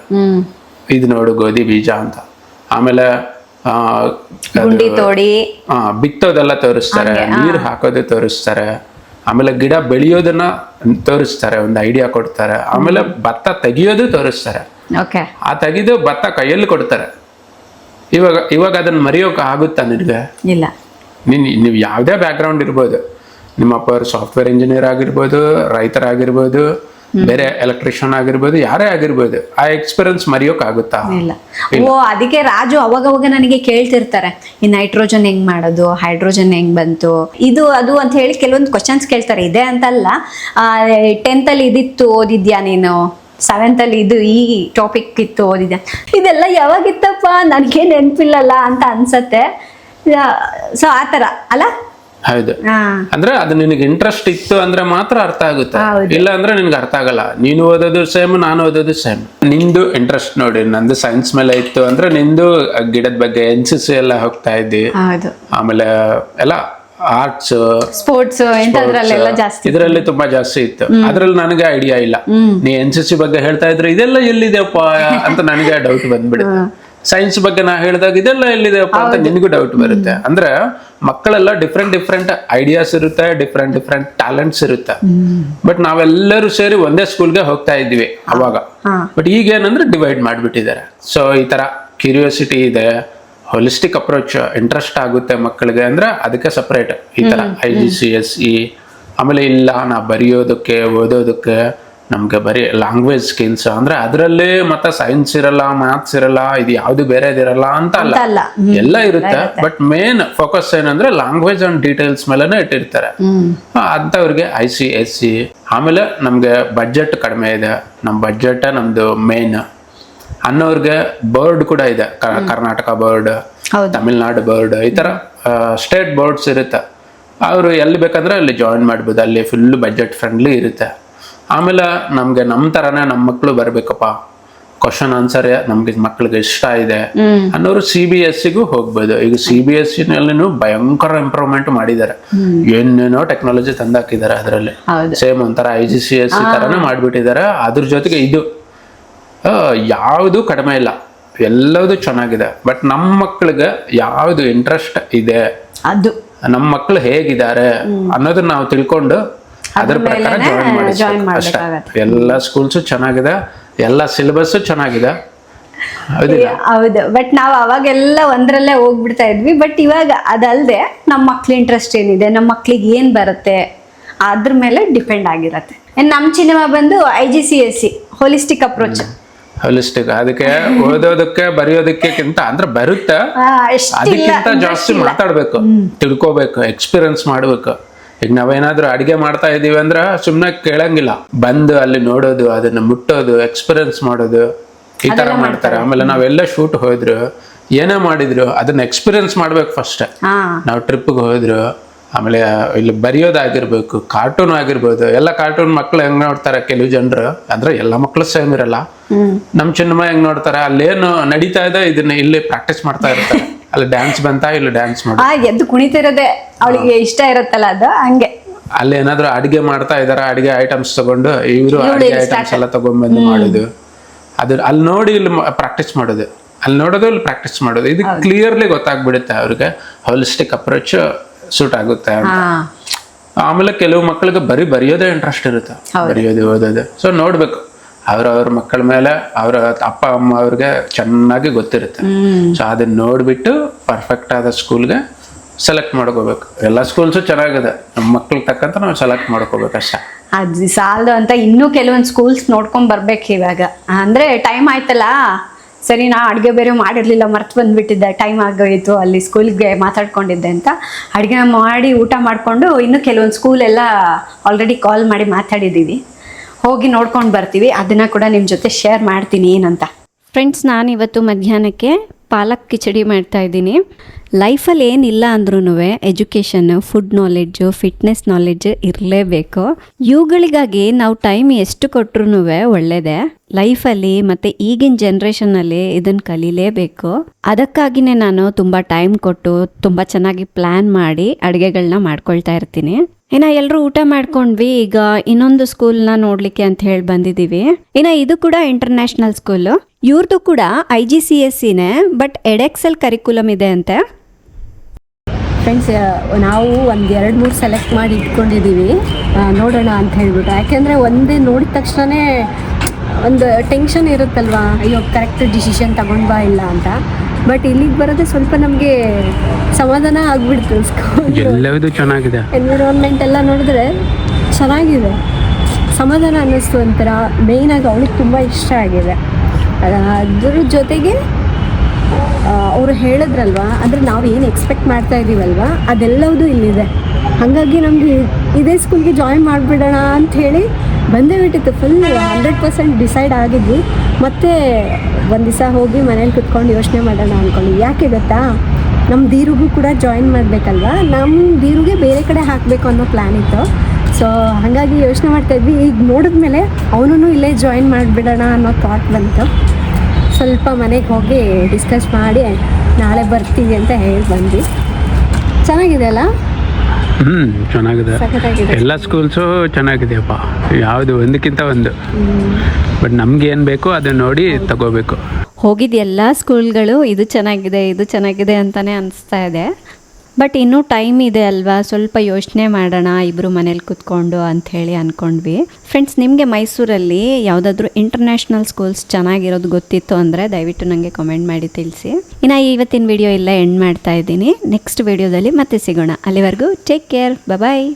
ಇದು ನೋಡು ಗೋಧಿ ಬೀಜ ಅಂತ. ಆಮೇಲೆ ಬಿತ್ತೋದೆಲ್ಲ ತೋರಿಸ್ತಾರೆ, ನೀರ್ ಹಾಕೋದು ತೋರಿಸ್ತಾರೆ, ಆಮೇಲೆ ಗಿಡ ಬೆಳೆಯೋದನ್ನ ತೋರಿಸ್ತಾರೆ, ಒಂದು ಐಡಿಯಾ ಕೊಡ್ತಾರೆ. ಆಮೇಲೆ ಭತ್ತ ತೆಗಿಯೋದು ತೋರಿಸ್ತಾರೆ, ಆ ತೆಗಿದು ಭತ್ತ ಕೈಯಲ್ಲಿ ಕೊಡ್ತಾರೆ. ಇವಾಗ ಅದನ್ನ ಮರೆಯೋಕೆ ಆಗುತ್ತಾ ನಿನ್ಗೆ? ಇಲ್ಲ. ನೀವು ಯಾವ್ದೇ ಬ್ಯಾಕ್ ಗ್ರೌಂಡ್ ಇರ್ಬೋದು, ನಿಮ್ಮಪ್ಪ ಸಾಫ್ಟ್ವೇರ್ ಇಂಜಿನಿಯರ್ ಆಗಿರ್ಬೋದು, ರೈತರಾಗಿರ್ಬೋದು, ಬೇರೆ ಎಲೆಕ್ಟ್ರಿಷಿಯನ್ ಆಗಿರ್ಬೋದು, ಯಾರೇ ಆಗಿರ್ಬೋದು, ಆ ಎಕ್ಸ್ಪೀರಿಯನ್ಸ್ ಮರೆಯೋಕ್ ಆಗುತ್ತಾ? ಇಲ್ಲ. ಅದಕ್ಕೆ ರಾಜು ಅವಾಗ ನನಗೆ ಕೇಳ್ತಿರ್ತಾರೆ, ಈ ನೈಟ್ರೋಜನ್ ಹೆಂಗ್ ಮಾಡೋದು, ಹೈಡ್ರೋಜನ್ ಹೆಂಗ್ ಬಂತು, ಇದು ಅದು ಅಂತ ಹೇಳಿ ಕೆಲವೊಂದು ಕ್ವಶನ್ಸ್ ಕೇಳ್ತಾರೆ. ಇದೆ ಅಂತಲ್ಲ, 10th ಅಲ್ಲಿ ಇದಿತ್ತು ಓದಿದ್ಯಾ ನೀನು, 7th ಅಲ್ಲಿ ಇದು ಈ ಟಾಪಿಕ್ ಇತ್ತು ಓದಿದ್ಯಾ, ಇದೆಲ್ಲ ಯಾವಾಗಿತ್ತಪ್ಪ ನನಗೆ ನೆನಪಿಲ್ಲಲ್ಲ ಅಂತ ಅನ್ಸತ್ತೆ. ಸೊ ಆತರ ಅಲ್ಲ. ಹೌದು. ಅಂದ್ರೆ ಅದು ನಿನಗೆ ಇಂಟ್ರೆಸ್ಟ್ ಇತ್ತು ಅಂದ್ರೆ ಮಾತ್ರ ಅರ್ಥ ಆಗುತ್ತೆ, ಇಲ್ಲ ಅಂದ್ರೆ ನಿನ್ಗೆ ಅರ್ಥ ಆಗಲ್ಲ. ನೀನು ಓದೋದು ಸೇಮ್, ನಾನು ಓದೋದು ಸೇಮ್. ನಿಂದು ಇಂಟ್ರೆಸ್ಟ್ ನೋಡಿ, ನಂದು ಸೈನ್ಸ್ ಮೇಲೆ ಇತ್ತು ಅಂದ್ರೆ ನಿಂದು ಗಿಡದ ಬಗ್ಗೆ NCC ಎಲ್ಲ ಹೋಗ್ತಾ ಇದ್ದಿ, ಆಮೇಲೆ ಎಲ್ಲ ಆರ್ಟ್ಸ್, ಸ್ಪೋರ್ಟ್ಸ್ ಇದರಲ್ಲಿ ತುಂಬಾ ಜಾಸ್ತಿ ಇತ್ತು. ಅದ್ರಲ್ಲಿ ನನಗೆ ಐಡಿಯಾ ಇಲ್ಲ. ನೀ NCC ಬಗ್ಗೆ ಹೇಳ್ತಾ ಇದ್ರೆ ಇದೆಲ್ಲ ಎಲ್ಲಿದೆಯಪ್ಪ ಅಂತ ನನಗೆ ಡೌಟ್ ಬಂದ್ಬಿಡುತ್ತೆ. ಸೈನ್ಸ್ ಬಗ್ಗೆ ನಾ ಹೇಳಿದಾಗ ಇದೆಲ್ಲ ಎಲ್ಲಿದೆಯಪ್ಪ ಅಂತ ನಿನಗೂ ಡೌಟ್ ಬರುತ್ತೆ. ಅಂದ್ರೆ ಮಕ್ಕಳೆಲ್ಲ ಡಿಫ್ರೆಂಟ್ ಐಡಿಯಾಸ್ ಇರುತ್ತೆ, ಡಿಫ್ರೆಂಟ್ ಟ್ಯಾಲೆಂಟ್ಸ್ ಇರುತ್ತೆ. ಬಟ್ ನಾವೆಲ್ಲರೂ ಸೇರಿ ಒಂದೇ ಸ್ಕೂಲ್ಗೆ ಹೋಗ್ತಾ ಇದ್ವಿ ಅವಾಗ. ಬಟ್ ಈಗ ಏನಂದ್ರೆ ಡಿವೈಡ್ ಮಾಡಿಬಿಟ್ಟಿದ್ದಾರೆ. ಸೊ ಈ ತರ ಕ್ಯೂರಿಯಾಸಿಟಿ ಇದೆ, ಹೋಲಿಸ್ಟಿಕ್ ಅಪ್ರೋಚ್ ಇಂಟ್ರೆಸ್ಟ್ ಆಗುತ್ತೆ ಮಕ್ಕಳಿಗೆ ಅಂದ್ರೆ ಅದಕ್ಕೆ ಸಪ್ರೇಟ್ ಈ ತರ IGCSE. ಆಮೇಲೆ ಇಲ್ಲ ನಾ ಬರೆಯೋದಕ್ಕೆ ಓದೋದಕ್ಕೆ ನಮ್ಗೆ ಬರೀ ಲ್ಯಾಂಗ್ವೇಜ್ ಸ್ಕಿಲ್ಸ್ ಅಂದ್ರೆ ಅದರಲ್ಲಿ ಮತ್ತೆ ಸೈನ್ಸ್ ಇರಲ್ಲ, ಮ್ಯಾಥ್ಸ್ ಇರಲ್ಲ, ಇದು ಯಾವ್ದು ಬೇರೆದಿರಲ್ಲ ಅಂತ ಅಲ್ಲ, ಎಲ್ಲ ಇರುತ್ತೆ. ಬಟ್ ಮೇನ್ ಫೋಕಸ್ ಏನಂದ್ರೆ ಲ್ಯಾಂಗ್ವೇಜ್ ಅಂಡ್ ಡೀಟೇಲ್ಸ್ ಮೇಲೆನೆ ಇಟ್ಟಿರ್ತಾರೆ ಅಂತವ್ರಿಗೆ ICSE. ಆಮೇಲೆ ನಮ್ಗೆ ಬಡ್ಜೆಟ್ ಕಡಿಮೆ ಇದೆ, ನಮ್ ಬಡ್ಜೆಟ್ ನಮ್ದು ಮೇನ್ ಅನ್ನೋರ್ಗೆ ಬೋರ್ಡ್ ಕೂಡ ಇದೆ, ಕರ್ನಾಟಕ ಬೋರ್ಡ್, ತಮಿಳ್ನಾಡು ಬೋರ್ಡ್, ಈ ತರ ಸ್ಟೇಟ್ ಬೋರ್ಡ್ಸ್ ಇರುತ್ತೆ. ಅವರು ಎಲ್ಲಿ ಬೇಕಂದ್ರೆ ಅಲ್ಲಿ ಜಾಯಿನ್ ಮಾಡ್ಬೋದು, ಅಲ್ಲಿ ಫುಲ್ ಬಜೆಟ್ ಫ್ರೆಂಡ್ಲಿ ಇರುತ್ತೆ. ಆಮೇಲೆ ನಮ್ಗೆ ನಮ್ಮ ತರಾನೇ ನಮ್ಮ ಮಕ್ಕಳು ಬರ್ಬೇಕಪ್ಪ, ಕ್ವಶನ್ ಆನ್ಸರ್ ನಮ್ಗೆ ಮಕ್ಳಿಗೆ ಇಷ್ಟ ಇದೆ ಅನ್ನೋರು CBSEಗೂ ಹೋಗ್ಬೋದು. ಈಗ CBSE ನಲ್ಲಿ ಭಯಂಕರ ಇಂಪ್ರೂವ್ಮೆಂಟ್ ಮಾಡಿದ್ದಾರೆ, ಏನೇನೋ ಟೆಕ್ನಾಲಜಿ ತಂದಾಕಿದ್ದಾರೆ ಅದರಲ್ಲಿ. ಸೇಮ್ ಒಂಥರ IGCSE ತರಾನೇ ಮಾಡ್ಬಿಟ್ಟಿದ್ದಾರೆ. ಅದ್ರ ಜೊತೆಗೆ ಇದು ಯಾವುದು ಕಡಿಮೆ ಇಲ್ಲ, ಎಲ್ಲದು ಚೆನ್ನಾಗಿದೆ. ಬಟ್ ನಮ್ಮ ಮಕ್ಕಳಿಗೆ ಯಾವ್ದು ಇಂಟ್ರೆಸ್ಟ್ ಇದೆ, ಅದು ನಮ್ಮ ಮಕ್ಕಳು ಹೇಗಿದ್ದಾರೆ ಅನ್ನೋದನ್ನ ನಾವು ತಿಳ್ಕೊಂಡು ಅದ್ರ ಪ್ರಕಾರ ಜಾಯಿನ್ ಮಾಡಿ ಅಷ್ಟೇ. ಎಲ್ಲ ಸ್ಕೂಲ್ಸ್ ಚೆನ್ನಾಗಿದೆ, ಎಲ್ಲ ಸಿಲೆಬಸ್ ಚೆನ್ನಾಗಿದೆ. ಹೌದು, ಬಟ್ ನಾವು ಅವಾಗೆಲ್ಲ ಒಂದ್ರಲ್ಲೇ ಹೋಗ್ಬಿಡ್ತಾ ಇದ್ವಿ. ಬಟ್ ಇವಾಗ ಅದಲ್ದೆ ನಮ್ಮ ಮಕ್ಳ ಇಂಟ್ರೆಸ್ಟ್ ಏನಿದೆ, ನಮ್ಮ ಮಕ್ಳಿಗೆ ಏನ್ ಬರುತ್ತೆ ಅದ್ರ ಮೇಲೆ ಡಿಪೆಂಡ್ ಆಗಿರತ್ತೆ. ನಮ್ಮ ಸಿನಿಮಾ ಬಂದು IGCSE ಹೋಲಿಸ್ಟಿಕ್ ಅಪ್ರೋಚ್. ಹೋಲಿಸ್ಟಿಕ್ ಅದಕ್ಕೆ ಓದೋದಕ್ಕೆ ಬರೆಯೋದಕ್ಕಿಂತ ಅಂದ್ರೆ ಬರುತ್ತೆ, ಅದಕ್ಕಿಂತ ಜಾಸ್ತಿ ಮಾತಾಡ್ಬೇಕು, ತಿಳ್ಕೋಬೇಕು, ಎಕ್ಸ್ಪೀರಿಯನ್ಸ್ ಮಾಡ್ಬೇಕು. ಈಗ ನಾವೇನಾದ್ರೂ ಅಡಿಗೆ ಮಾಡ್ತಾ ಇದೀವಿ ಅಂದ್ರೆ ಸುಮ್ನೆ ಕೇಳಂಗಿಲ್ಲ, ಬಂದು ಅಲ್ಲಿ ನೋಡೋದು, ಅದನ್ನ ಮುಟ್ಟೋದು, ಎಕ್ಸ್ಪೀರಿಯನ್ಸ್ ಮಾಡೋದು, ಈ ತರ ಮಾಡ್ತಾರೆ. ಆಮೇಲೆ ನಾವೆಲ್ಲ ಶೂಟ್ ಹೋದ್ರು, ಏನೇ ಮಾಡಿದ್ರು ಅದನ್ನ ಎಕ್ಸ್ಪೀರಿಯನ್ಸ್ ಮಾಡ್ಬೇಕು ಫಸ್ಟ್. ನಾವು ಟ್ರಿಪ್ಗೆ ಹೋದ್ರು, ಆಮೇಲೆ ಇಲ್ಲಿ ಬರೆಯೋದಾಗಿರ್ಬೇಕು, ಕಾರ್ಟೂನ್ ಆಗಿರ್ಬೋದು. ಎಲ್ಲ ಕಾರ್ಟೂನ್ ಮಕ್ಳು ಹೆಂಗ್ ನೋಡ್ತಾರೆ ಕೆಲವು ಜನರು, ಅಂದ್ರೆ ಎಲ್ಲ ಮಕ್ಳು ಸೇಮ್ ಇರಲ್ಲ. ನಮ್ ಚಿನ್ನಮ್ಮ ಹೆಂಗ್ ನೋಡ್ತಾರೆ, ಅಲ್ಲೇನು ನಡೀತಾ ಇದೆ ಇದನ್ನ ಇಲ್ಲಿ ಪ್ರಾಕ್ಟೀಸ್ ಮಾಡ್ತಾ ಇರ್ತಾರೆ, ಅಲ್ಲಿ ಡ್ಯಾನ್ಸ್ ಬಂತ ಇಲ್ಲಿ ಡ್ಯಾನ್ಸ್ ಮಾಡಿ ಎದ್ದು ಕುಣಿತಿರೋದೇ ಅವಳಿಗೆ ಇಷ್ಟ ಇರುತ್ತಲ್ಲ, ಅದು ಹಂಗೆ. ಅಲ್ಲಿ ಏನಾದ್ರು ಅಡಿಗೆ ಮಾಡ್ತಾ ಇದಾರ, ಅಡಿಗೆ ಐಟಮ್ಸ್ ತಗೊಂಡು ಇವರು ಅಡಿಗೆ ಐಟಮ್ಸ್ ಎಲ್ಲ ತಗೊಂಡ್ಬಂದು ಮಾಡೋದು, ಅದ್ರ ಅಲ್ಲಿ ನೋಡಿ ಇಲ್ಲಿ ಪ್ರಾಕ್ಟೀಸ್ ಮಾಡೋದು, ಅಲ್ಲಿ ನೋಡೋದು ಇಲ್ಲಿ ಪ್ರಾಕ್ಟೀಸ್ ಮಾಡೋದು. ಇದು ಕ್ಲಿಯರ್ಲಿ ಗೊತ್ತಾಗ್ಬಿಡುತ್ತೆ ಅವ್ರಿಗೆ ಹೋಲಿಸ್ಟಿಕ್ ಅಪ್ರೋಚ್ ಸೂಟ್ ಆಗುತ್ತೆ ಅಂತ. ಆಮೇಲೆ ಕೆಲವು ಮಕ್ಕಳಿಗೆ ಬರೆಯೋದೇ ಇಂಟ್ರೆಸ್ಟ್ ಇರುತ್ತೆ, ಬರೆಯೋದು ಓದೋದು. ಸೊ ನೋಡ್ಬೇಕು, ಅವ್ರವ್ರ ಮಕ್ಕಳ ಮೇಲೆ ಅವ್ರ ಅಪ್ಪ ಅಮ್ಮ ಅವ್ರಿಗೆ ಚೆನ್ನಾಗಿ ಗೊತ್ತಿರುತ್ತೆ. ಸೊ ಅದನ್ನ ನೋಡ್ಬಿಟ್ಟು ಪರ್ಫೆಕ್ಟ್ ಆದ ಸ್ಕೂಲ್ಗೆ ಸೆಲೆಕ್ಟ್ ಮಾಡ್ಕೋಬೇಕು. ಎಲ್ಲ ಸ್ಕೂಲ್ಸು ಚೆನ್ನಾಗಿದೆ, ನಮ್ಮ ಮಕ್ಳಿಗೆ ತಕ್ಕಂತ ನಾವು ಸೆಲೆಕ್ಟ್ ಮಾಡ್ಕೋಬೇಕು ಅಷ್ಟೇ. ಅದು ಸಾಲದು ಅಂತ ಇನ್ನೂ ಕೆಲವೊಂದು ಸ್ಕೂಲ್ಸ್ ನೋಡ್ಕೊಂಡ್ ಬರ್ಬೇಕು ಇವಾಗ. ಅಂದ್ರೆ ಟೈಮ್ ಆಯ್ತಲ್ಲ, ಸರಿ ನಾ ಅಡುಗೆ ಬೇರೆ ಮಾಡಿರ್ಲಿಲ್ಲ, ಮರ್ತು ಬಂದ್ಬಿಟ್ಟಿದ್ದೆ, ಟೈಮ್ ಆಗೋಯಿತು, ಅಲ್ಲಿ ಸ್ಕೂಲ್ಗೆ ಮಾತಾಡ್ಕೊಂಡಿದ್ದೆ ಅಂತ ಅಡುಗೆ ಮಾಡಿ ಊಟ ಮಾಡಿಕೊಂಡು ಇನ್ನು ಕೆಲವೊಂದು ಸ್ಕೂಲ್ ಎಲ್ಲ ಆಲ್ರೆಡಿ ಕಾಲ್ ಮಾಡಿ ಮಾತಾಡಿದ್ದೀವಿ, ಹೋಗಿ ನೋಡ್ಕೊಂಡು ಬರ್ತೀವಿ. ಅದನ್ನು ಕೂಡ ನಿಮ್ಮ ಜೊತೆ ಶೇರ್ ಮಾಡ್ತೀನಿ ಏನಂತ. ಫ್ರೆಂಡ್ಸ್, ನಾನು ಇವತ್ತು ಮಧ್ಯಾಹ್ನಕ್ಕೆ ಪಾಲಕ್ ಕಿಚಡಿ ಮಾಡ್ತಾ ಇದ್ದೀನಿ. ಲೈಫಲ್ಲಿ ಏನಿಲ್ಲ ಅಂದ್ರೂ education, food knowledge, fitness knowledge ಇರಲೇಬೇಕು. ಇವುಗಳಿಗಾಗಿ ನಾವು ಟೈಮ್ ಎಷ್ಟು ಕೊಟ್ರೂ ಒಳ್ಳೆಯದೇ ಲೈಫಲ್ಲಿ. ಮತ್ತು ಈಗಿನ ಜನ್ರೇಷನ್ನಲ್ಲಿ ಇದನ್ನು ಕಲೀಲೇಬೇಕು. ಅದಕ್ಕಾಗಿಯೇ ನಾನು ತುಂಬ ಟೈಮ್ ಕೊಟ್ಟು ತುಂಬ ಚೆನ್ನಾಗಿ ಪ್ಲ್ಯಾನ್ ಮಾಡಿ ಅಡುಗೆಗಳನ್ನ ಮಾಡ್ಕೊಳ್ತಾ ಇರ್ತೀನಿ. ಇನ್ನು ಎಲ್ಲರೂ ಊಟ ಮಾಡ್ಕೊಂಡ್ವಿ. ಈಗ ಇನ್ನೊಂದು ಸ್ಕೂಲ್ನ ನೋಡಲಿಕ್ಕೆ ಅಂತ ಹೇಳಿ ಬಂದಿದ್ದೀವಿ. ಇನ್ನು ಇದು ಕೂಡ ಇಂಟರ್ನ್ಯಾಷನಲ್ ಸ್ಕೂಲು. ಇವ್ರದ್ದು ಕೂಡ IGCSEನೇ, ಬಟ್ ಎಡೆಕ್ಸೆಲ್ ಕರಿಕ್ಯುಲಮ್ ಇದೆ ಅಂತೆ. ಫ್ರೆಂಡ್ಸ್, ನಾವು ಒಂದು 2-3 ಸೆಲೆಕ್ಟ್ ಮಾಡಿ ಇಟ್ಕೊಂಡಿದ್ದೀವಿ, ನೋಡೋಣ ಅಂತ ಹೇಳ್ಬಿಟ್ಟು. ಯಾಕೆಂದರೆ ಒಂದೇ ನೋಡಿದ ತಕ್ಷಣವೇ ಒಂದು ಟೆನ್ಷನ್ ಇರುತ್ತಲ್ವಾ, ಅಯ್ಯೋ ಕರೆಕ್ಟ್ ಡಿಸಿಷನ್ ತಗೊಂಡ್ಬಾ ಇಲ್ಲ ಅಂತ. ಬಟ್ ಇಲ್ಲಿಗೆ ಬರೋದೇ ಸ್ವಲ್ಪ ನಮಗೆ ಸಮಾಧಾನ ಆಗ್ಬಿಡ್ತು. ಎಲ್ಲವೂ ಚೆನ್ನಾಗಿದೆ, ಎನ್ವಿರಾನ್ಮೆಂಟ್ ಎಲ್ಲ ನೋಡಿದ್ರೆ ಚೆನ್ನಾಗಿದೆ, ಸಮಾಧಾನ ಅನ್ನಿಸ್ತು ಒಂಥರ. ಮೇಯ್ನಾಗಿ ಅವಳಿಗೆ ತುಂಬ ಇಷ್ಟ ಆಗಿದೆ. ಅದ್ರ ಜೊತೆಗೆ ಅವರು ಹೇಳಿದ್ರಲ್ವ, ಅಂದರೆ ನಾವು ಏನು ಎಕ್ಸ್ಪೆಕ್ಟ್ ಮಾಡ್ತಾ ಇದ್ದೀವಲ್ವ ಅದೆಲ್ಲವೂ ಇಲ್ಲಿದೆ. ಹಾಗಾಗಿ ನಮಗೆ ಇದೇ ಸ್ಕೂಲ್ಗೆ ಜಾಯಿನ್ ಮಾಡಿಬಿಡೋಣ ಅಂಥೇಳಿ ಬಂದೇ ಬಿಟ್ಟಿತ್ತು. ಫುಲ್ 100% ಡಿಸೈಡ್ ಆಗಿದ್ವಿ. ಮತ್ತು ಒಂದು ದಿವಸ ಹೋಗಿ ಮನೇಲಿ ಕುತ್ಕೊಂಡು ಯೋಚನೆ ಮಾಡೋಣ ಅಂದ್ಕೊಂಡು. ಯಾಕೆ ಗೊತ್ತಾ, ನಮ್ಮ ದೀರಿಗೂ ಕೂಡ ಜಾಯಿನ್ ಮಾಡಬೇಕಲ್ವ, ನಮ್ಮ ದೀರಿಗೆ ಬೇರೆ ಕಡೆ ಹಾಕಬೇಕು ಅನ್ನೋ ಪ್ಲ್ಯಾನ್ ಇತ್ತು. ಸೊ ಹಾಗಾಗಿ ಯೋಚನೆ ಮಾಡ್ತಾಯಿದ್ವಿ. ಈಗ ನೋಡಿದ್ಮೇಲೆ ಅವನೂ ಇಲ್ಲೇ ಜಾಯಿನ್ ಮಾಡಿಬಿಡೋಣ ಅನ್ನೋ ಥಾಟ್ ಬಂತು. ಸ್ವಲ್ಪ ಮನೆಗೆ ಹೋಗಿ ಡಿಸ್ಕಸ್ ಮಾಡಿ ನಾಳೆ ಬರ್ತೀವಿ ಅಂತ ಹೇಳಿ ಬಂದ್ವಿ. ಚೆನ್ನಾಗಿದೆ ಅಲ್ಲ? ಚೆನ್ನಾಗಿದೆ, ಎಲ್ಲ ಸ್ಕೂಲ್ಸು ಚೆನ್ನಾಗಿದೆಯಪ್ಪ, ಯಾವುದು ಒಂದಕ್ಕಿಂತ ಒಂದು. ಬಟ್ ನಮ್ಗೆ ಏನು ಬೇಕೋ ಅದನ್ನ ನೋಡಿ ತಗೋಬೇಕು. ಹೋಗಿದ್ದು ಎಲ್ಲ ಸ್ಕೂಲ್ಗಳು ಇದು ಚೆನ್ನಾಗಿದೆ, ಇದು ಚೆನ್ನಾಗಿದೆ ಅಂತಲೇ ಅನಿಸ್ತಾ ಇದೆ. ಬಟ್ ಇನ್ನೂ ಟೈಮ್ ಇದೆ ಅಲ್ವಾ, ಸ್ವಲ್ಪ ಯೋಚನೆ ಮಾಡೋಣ ಇಬ್ಬರು ಮನೇಲಿ ಕೂತ್ಕೊಂಡು ಅಂಥೇಳಿ ಅಂದ್ಕೊಂಡ್ವಿ. ಫ್ರೆಂಡ್ಸ್, ನಿಮಗೆ ಮೈಸೂರಲ್ಲಿ ಯಾವುದಾದ್ರೂ ಇಂಟರ್ನ್ಯಾಷನಲ್ ಸ್ಕೂಲ್ಸ್ ಚೆನ್ನಾಗಿರೋದು ಗೊತ್ತಿತ್ತು ಅಂದರೆ ದಯವಿಟ್ಟು ನನಗೆ ಕಮೆಂಟ್ ಮಾಡಿ ತಿಳಿಸಿ. ಇನ್ನು ಇವತ್ತಿನ ವಿಡಿಯೋ ಎಲ್ಲ ಎಂಡ್ ಮಾಡ್ತಾ ಇದ್ದೀನಿ. ನೆಕ್ಸ್ಟ್ ವಿಡಿಯೋದಲ್ಲಿ ಮತ್ತೆ ಸಿಗೋಣ. ಅಲ್ಲಿವರೆಗೂ ಟೇಕ್ ಕೇರ್, ಬಾಯ್.